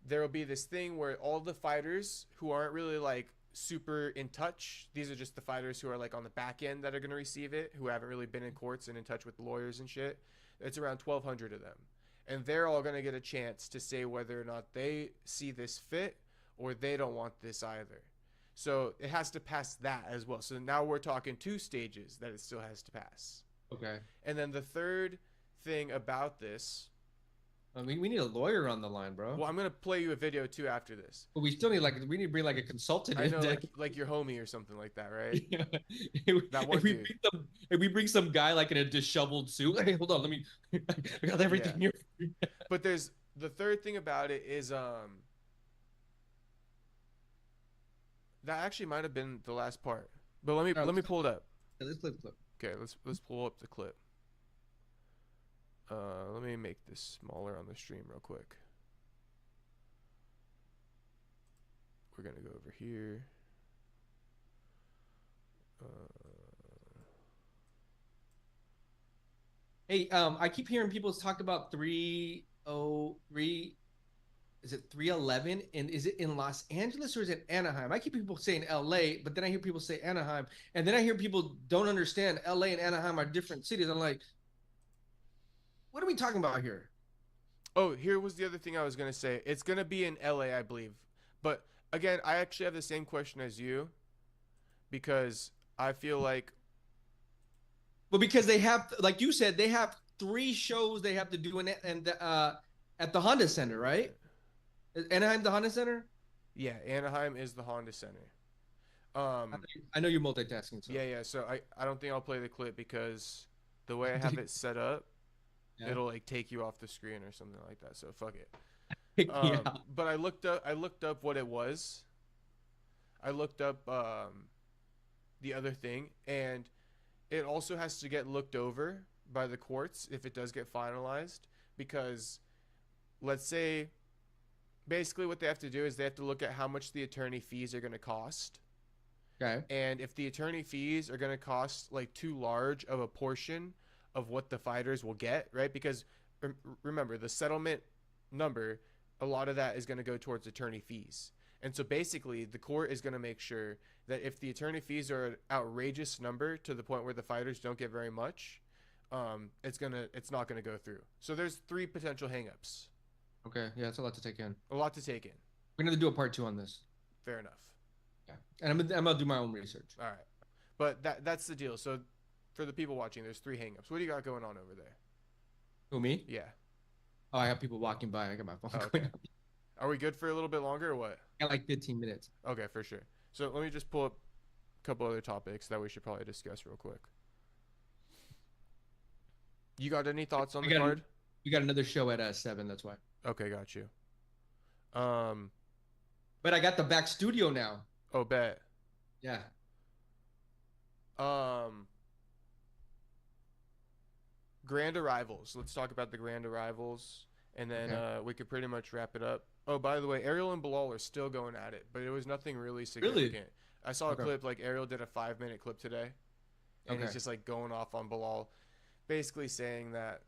There will be this thing where all the fighters who aren't really like super in touch, these are just the fighters who are like on the back end that are going to receive it, who haven't really been in courts and in touch with lawyers and shit. It's around 1,200 of them. And they're all going to get a chance to say whether or not they see this fit or they don't want this either. So it has to pass that as well. So now we're talking 2 stages that it still has to pass. Okay. And then the third thing about this. I mean, we need a lawyer on the line, bro. Well, I'm going to play you a video too after this. But we still need we need to bring like a consultant. I know, like your homie or something like that, right? Yeah. That one dude. If we bring some guy like in a disheveled suit, hey, hold on, I got everything here. But there's the third thing about it is that actually might have been the last part. But let me pull it up. Yeah, let's clip. Okay, let's pull up the clip. Let me make this smaller on the stream real quick. We're gonna go over here. Hey, I keep hearing people talk about 303. Is it 311? And is it in Los Angeles or is it Anaheim? I keep people saying LA, but then I hear people say Anaheim, and then I hear people don't understand LA and Anaheim are different cities. I'm like, what are we talking about here? Oh, here was the other thing I was gonna say. It's gonna be in LA, I believe. But again, I actually have the same question as you, because I feel like. Well, because they have, like you said, they have 3 shows they have to do in it, and at the Honda Center, right? Is Anaheim the Honda Center? Yeah, Anaheim is the Honda Center. I know you're multitasking. So. Yeah. So I don't think I'll play the clip because the way I have it set up, it'll like take you off the screen or something like that. So fuck it. But I looked up what it was. I looked up the other thing, and it also has to get looked over by the courts if it does get finalized, because let's say basically what they have to do is they have to look at how much the attorney fees are going to cost. Okay. And if the attorney fees are going to cost like too large of a portion of what the fighters will get, right? Because remember, the settlement number, a lot of that is going to go towards attorney fees. And so basically the court is going to make sure that if the attorney fees are an outrageous number to the point where the fighters don't get very much, it's not going to go through. So there's 3 potential hangups. Okay. Yeah, that's a lot to take in. A lot to take in. We're going to do a part 2 on this. Fair enough. Yeah. And I'm going to do my own research. All right. But that's the deal. So for the people watching, there's 3 hangups. What do you got going on over there? Who, me? Yeah. Oh, I have people walking by. I got my phone Oh, going okay. Are we good for a little bit longer or what? I got like 15 minutes. Okay, for sure. So let me just pull up a couple other topics that we should probably discuss real quick. You got any thoughts on the card? We got another show at 7. That's why. Okay, got you. But I got the back studio now. Oh, bet. Yeah. Grand arrivals. Let's talk about the grand arrivals, and then we could pretty much wrap it up. Oh, by the way, Ariel and Belal are still going at it, but it was nothing really significant. Really? I saw a clip, like Ariel did a 5-minute clip today, and he's just like going off on Belal, basically saying that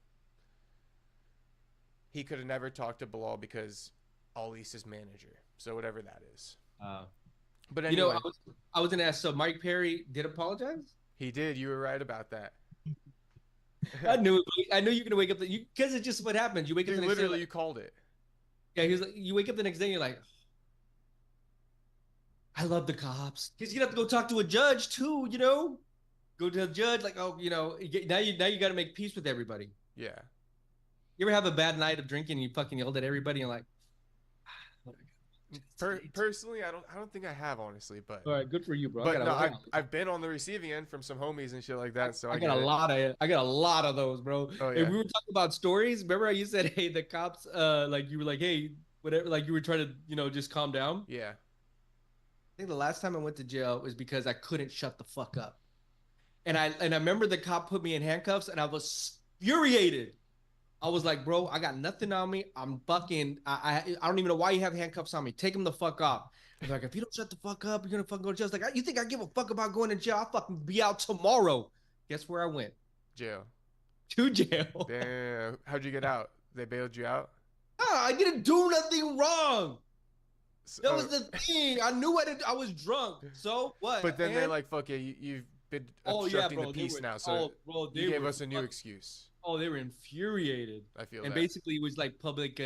he could have never talked to Belal because Ali's his manager. So whatever that is. But anyway, you know, I was gonna ask. So Mike Perry did apologize. He did. You were right about that. I knew you were gonna wake up because it's just what happens. You wake up the next literally day, like, you called it. Yeah, he was like, you wake up the next day and you're like, I love the cops. Because you have to go talk to a judge too, you know? Go to a judge, like, oh, you know, now you got to make peace with everybody. Yeah. You ever have a bad night of drinking and you fucking yelled at everybody and like, personally, I don't think I have, honestly, but all right, good for you, bro. But no, I've been on the receiving end from some homies and shit like that. So I got a lot of those, bro. Oh, yeah. And we were talking about stories. Remember how you said, hey, the cops, like you were like, hey, whatever, like you were trying to, you know, just calm down. Yeah. I think the last time I went to jail was because I couldn't shut the fuck up. And I remember the cop put me in handcuffs and I was infuriated. I was like, bro, I got nothing on me. I'm fucking, I don't even know why you have handcuffs on me. Take them the fuck off. He's like, if you don't shut the fuck up, you're going to fucking go to jail. It's like, you think I give a fuck about going to jail? I'll fucking be out tomorrow. Guess where I went? Jail. To jail. Damn. How'd you get out? They bailed you out? I didn't do nothing wrong. That was the thing. I knew I was drunk. So what? But then they're like, fuck yeah, you've been obstructing the peace now. So you gave us a new excuse. Oh, they were infuriated. I feel and that. Basically, it was like public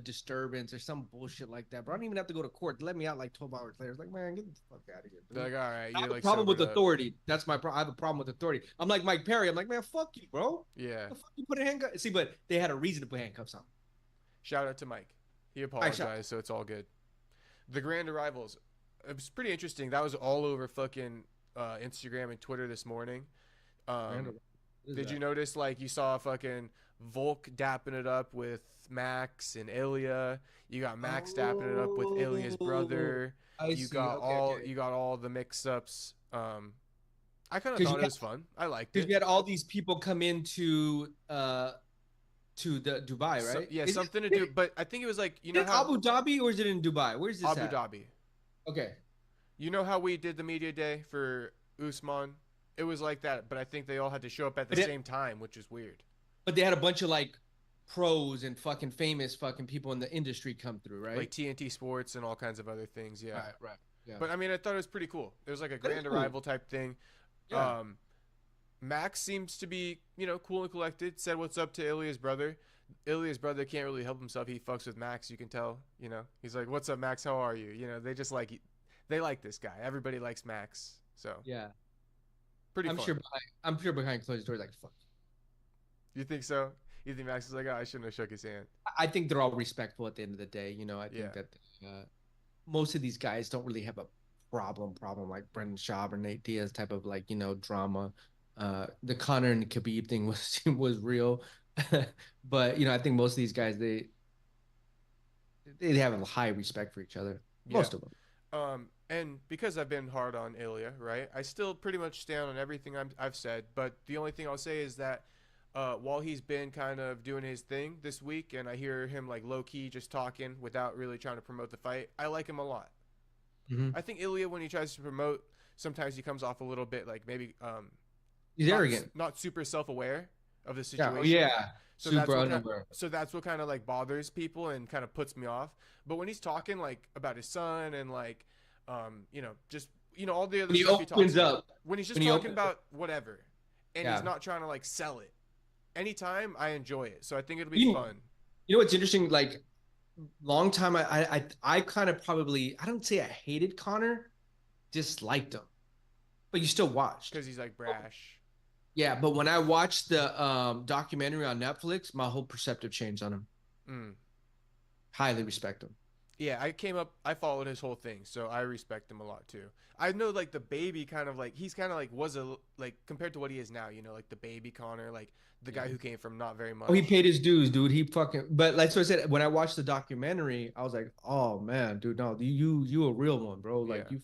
disturbance or some bullshit like that. But I don't even have to go to court. They let me out like 12 hours later. It's like, man, get the fuck out of here. They're like, all right. I have a problem with authority. That's my problem. I have a problem with authority. I'm like Mike Perry. I'm like, man, fuck you, bro. Yeah. The fuck you put a handcuff? See, but they had a reason to put handcuffs on. Shout out to Mike. He apologized, so it's all good. The grand arrivals. It was pretty interesting. That was all over fucking Instagram and Twitter this morning. Did you notice, like, you saw fucking Volk dapping it up with Max and Ilya? You got Max dapping it up with Ilya's brother. You got all the mix-ups. I kind of thought it was fun. I liked it. Because you had all these people come into the Dubai, right? So, yeah, something to do. But I think it was like, you know how Abu Dhabi, or is it in Dubai? Where's this Abu Dhabi. Okay. You know how we did the media day for Usman? It was like that, but I think they all had to show up at the same time, which is weird. But they had a bunch of like pros and fucking famous fucking people in the industry come through, right? Like TNT Sports and all kinds of other things, yeah. Right. Yeah. But I mean, I thought it was pretty cool. It was like a grand arrival type thing. Yeah. Max seems to be, you know, cool and collected. Said what's up to Ilya's brother. Ilya's brother can't really help himself. He fucks with Max, you can tell. You know, he's like, "What's up, Max? How are you?" You know, they just like, they like this guy. Everybody likes Max, so yeah, pretty fun. I'm sure behind closed doors, like, fuck. You think so? You think Max is like, "Oh, I shouldn't have shook his hand"? I think they're all respectful at the end of the day. You know, I think that most of these guys don't really have a problem like Brendan Schaub or Nate Diaz type of, like, you know, drama. The Conor and Khabib thing was real. But, you know, I think most of these guys, they have a high respect for each other. Most of them. And because I've been hard on Ilya, right, I still pretty much stand on everything I've said. But the only thing I'll say is that while he's been kind of doing his thing this week, and I hear him like low key just talking without really trying to promote the fight, I like him a lot. Mm-hmm. I think Ilya, when he tries to promote, sometimes he comes off a little bit like maybe he's arrogant, not super self-aware of the situation. Yeah. So that's what kind of like bothers people and kind of puts me off. But when he's talking like about his son and like you know, just, you know, all the other stuff he talks about, when he's just talking about whatever, and he's not trying to like sell it. Anytime, I enjoy it. So I think it'll be fun. You know what's interesting? Like, long time I kind of probably, I don't say I hated Conor, disliked him, but you still watched because he's like brash. Yeah, but when I watched the documentary on Netflix, my whole perceptive changed on him. Mm. Highly respect him. Yeah, I followed his whole thing, so I respect him a lot too. I know like the baby kind of like he's kind of like was a like compared to what he is now, you know, like the baby Connor, like the Yeah. guy who came from not very much. Oh, he paid his dues, dude. He fucking. But like so I said, when I watched the documentary, I was like, oh man, dude, no, you a real one, bro. Like Yeah.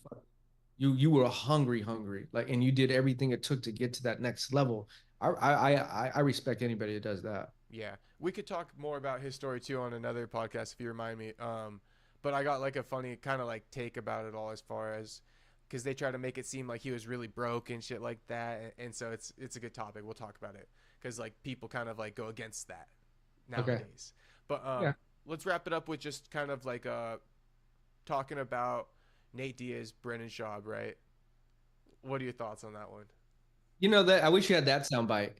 you were hungry, like, and you did everything it took to get to that next level. I respect anybody that does that. Yeah. We could talk more about his story too on another podcast if you remind me. But I got like a funny kind of like take about it all as far as because they try to make it seem like he was really broke and shit like that, and so it's a good topic. We'll talk about it because like people kind of like go against that Okay. nowadays. But Yeah. let's wrap it up with just kind of like talking about Nate Diaz, Brendan Schaub, right? What are your thoughts on that one? You know that I wish you had that soundbite.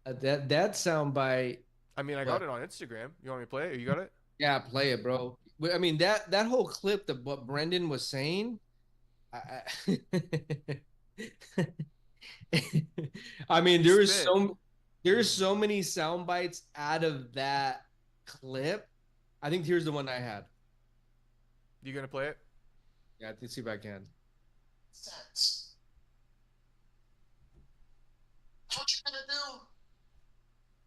That soundbite. I mean, I got But it on Instagram. You want me to play it? Or you got it? yeah, play it, bro. I mean that whole clip that what Brendan was saying. I, I mean, He spit. there's so many sound bites out of that clip. I think here's the one I had. You gonna play it? Yeah, let's see if I can. Sense. What you gonna do?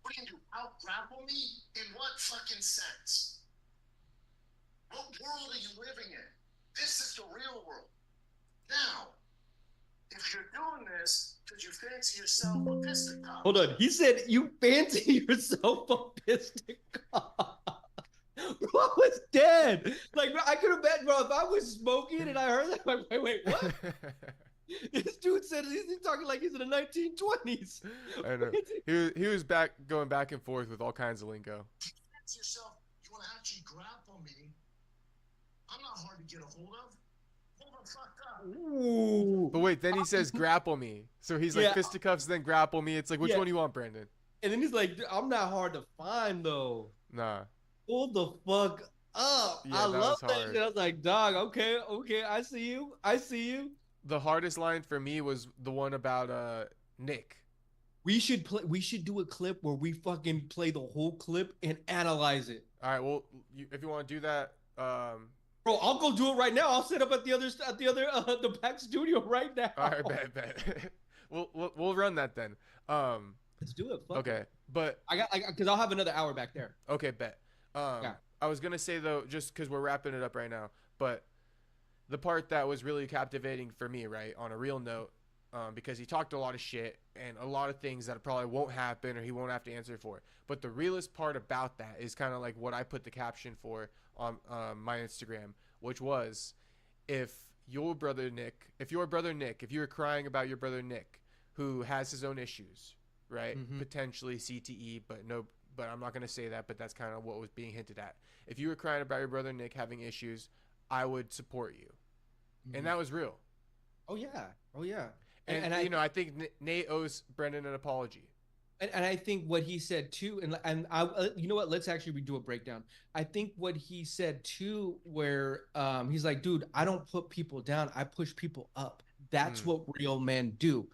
What are you gonna do? Out grapple me? In what fucking sense? What world are you living in? This is the real world. Now, if you're doing this because you fancy yourself a fisticuff. Hold on. He said you fancy yourself a fisticuff. Bro, I was dead. Like, bro, I could have bet, bro, if I was smoking and I heard that, I'm like, wait, what? This dude said he's talking like he's in the 1920s. I know. He was going back and forth with all kinds of lingo. Fancy yourself, you want to actually grapple me? I'm not hard to get a hold of. Hold the fuck up. Ooh. But wait, then he says grapple me. So he's like Yeah. fisticuffs, then grapple me. It's like, which Yeah. one do you want, Brandon? And then he's like, I'm not hard to find though. Nah. Hold the fuck up. Yeah, I that love was that hard. shit. I was like, dog, okay, I see you. The hardest line for me was the one about Nick. We should do a clip where we fucking play the whole clip and analyze it. All right, well, if you want to do that, Bro, I'll go do it right now. I'll set up at the back studio right now. all right, bet. we'll run that then. Let's do it. Fuck Okay, it. but Because I'll have another hour back there. okay, bet. Yeah. I was gonna say though, just because we're wrapping it up right now, but the part that was really captivating for me, right, on a real note, because he talked a lot of shit and a lot of things that probably won't happen or he won't have to answer for. But the realest part about that is kind of like what I put the caption for on my Instagram, which was, if your brother Nick, if you were crying about your brother Nick, who has his own issues, right, potentially CTE, but I'm not going to say that, but that's kind of what was being hinted at. If you were crying about your brother Nick having issues, I would support you. And that was real. Oh yeah. And I think Nate owes Brendan an apology. And I think what he said too, and I, you know what? Let's actually redo a breakdown. I think what he said too, where he's like, dude, I don't put people down, I push people up. That's what real men do.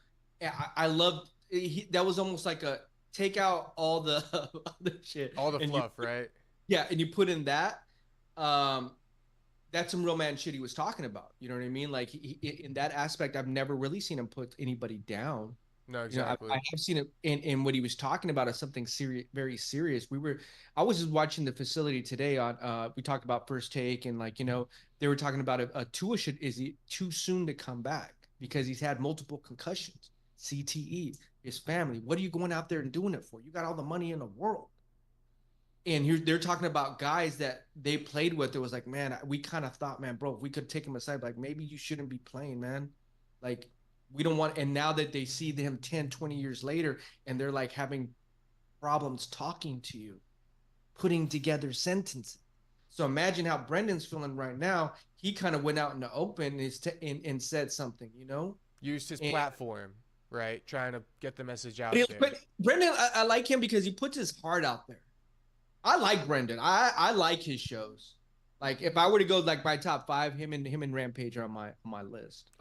I love that was almost like a take out all the shit, all the fluff, right? Yeah, and you put in that. That's some real man shit he was talking about. You know what I mean? Like in that aspect, I've never really seen him put anybody down. No, exactly. I have seen it in what he was talking about as something serious, very serious. I was just watching the facility today on, we talked about First Take and they were talking about a Tua is he too soon to come back because he's had multiple concussions, CTE, his family. What are you going out there and doing it for? You got all the money in the world. And they're talking about guys that they played with. It was like, man, we kind of thought, man, bro, if we could take him aside, like maybe you shouldn't be playing, man. Like, we don't want, and now that they see him 10, 20 years later, and they're like having problems talking to you, putting together sentences. So imagine how Brendan's feeling right now. He kind of went out in the open and said something, Used his platform, right? Trying to get the message out there. there. But Brendan, I like him because he puts his heart out there. I like Brendan. I like his shows. Like if I were to go like by top 5, him and Rampage are on my list.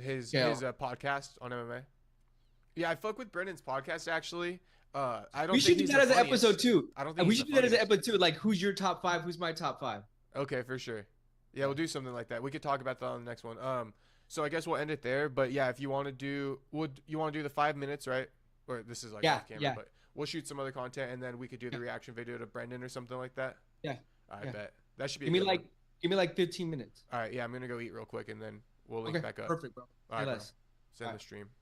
His podcast on MMA. Yeah, I fuck with Brendan's podcast actually. I don't. We should think do he's that the as an funniest. episode 2. I don't think We he's should the do that as an funniest. episode 2. Like, who's your top 5? Who's my top 5? Okay, for sure. Yeah, we'll do something like that. We could talk about that on the next one. So I guess we'll end it there. But yeah, if you want to do, you want to do the 5 minutes, right? Or this is like off camera, but we'll shoot some other content and then we could do the reaction video to Brendan or something like that. Yeah. I bet that should be. Give me like 15 minutes. All right, yeah, I'm gonna go eat real quick and then we'll link back up. Perfect, bro. All right, bro. Less. Send the stream.